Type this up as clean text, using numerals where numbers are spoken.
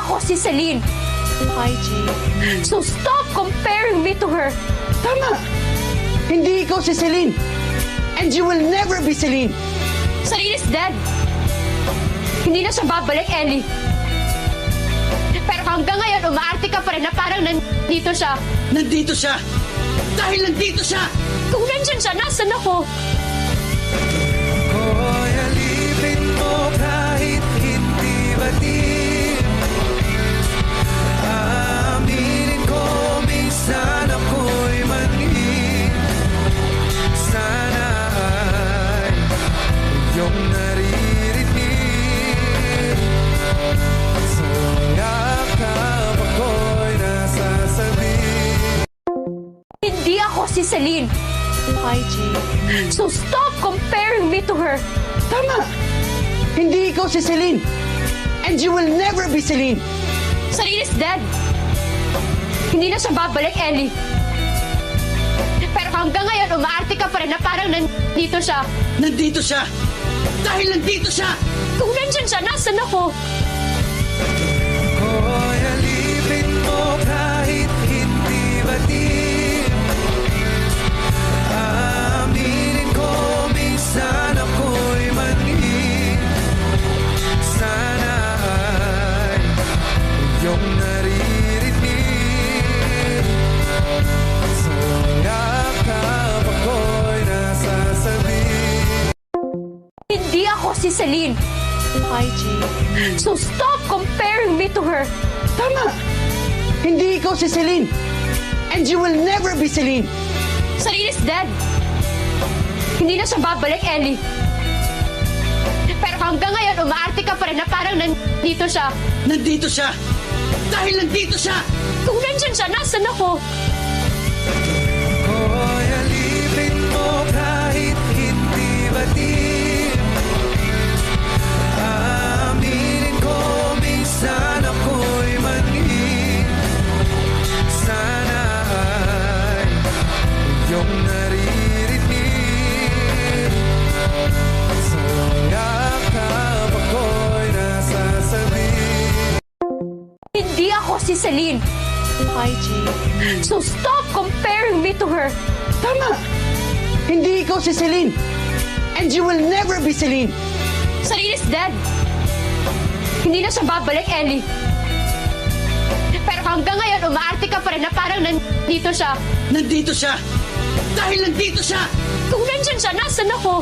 ako si Celine. Hi, Jane. So stop comparing me to her. Tama! Hindi ikaw si Celine. And you will never be Celine. Celine is dead. Hindi na siya babalik, Ellie. Pero hanggang ngayon, umaarte ka pa rin na parang nandito siya. Nandito siya! Dahil nandito siya! Kung nandyan siya, nasan ako? Ako'y alipin mo kahit hindi batid. Aaminin ko minsan ako'y mali. Sana ay iyong naririnig. Sa yakap ako'y nasasabi. Hindi ako si Celine. Hi, Jane. So stop comparing me to her. Tama! Hindi ikaw si Celine. And you will never be Celine. Celine is dead. Hindi na siya babalik, Ellie. Pero hanggang ngayon, umaarte ka pa rin na parang nandito siya. Nandito siya! Dahil nandito siya! Kung nandyan siya, nasan ako? Ako'y alipin mo kahit hindi batid. Aaminin ko minsan ako'y mali. Sana ay iyong naririnig. Sa yakap ako'y nasasabi. Hindi ako si Celine. Hi, Jane. So stop comparing me to her. Tama! Hindi ikaw si Celine. And you will never be Celine. Celine is dead. Hindi na siya babalik, Ellie. Pero hanggang ngayon, umaarte ka pa rin na parang nandito siya. Nandito siya! Dahil nandito siya! Kung nandyan siya, nasan ako? Ako'y alipin mo kahit hindi batid. Aaminin ko minsan ako'y mali. Sana ay iyong naririnig. Sa yakap ako'y nasasabi. Hindi ako si Celine. Hi, Jane. So stop comparing me to her. Tama! Hindi ikaw si Celine. And you will never be Celine. Celine is dead. Hindi na siya babalik, Ellie. Pero hanggang ngayon, umaarte ka pa rin na parang nandito siya. Nandito siya! Dahil nandito siya! Kung nandyan siya, nasan ako?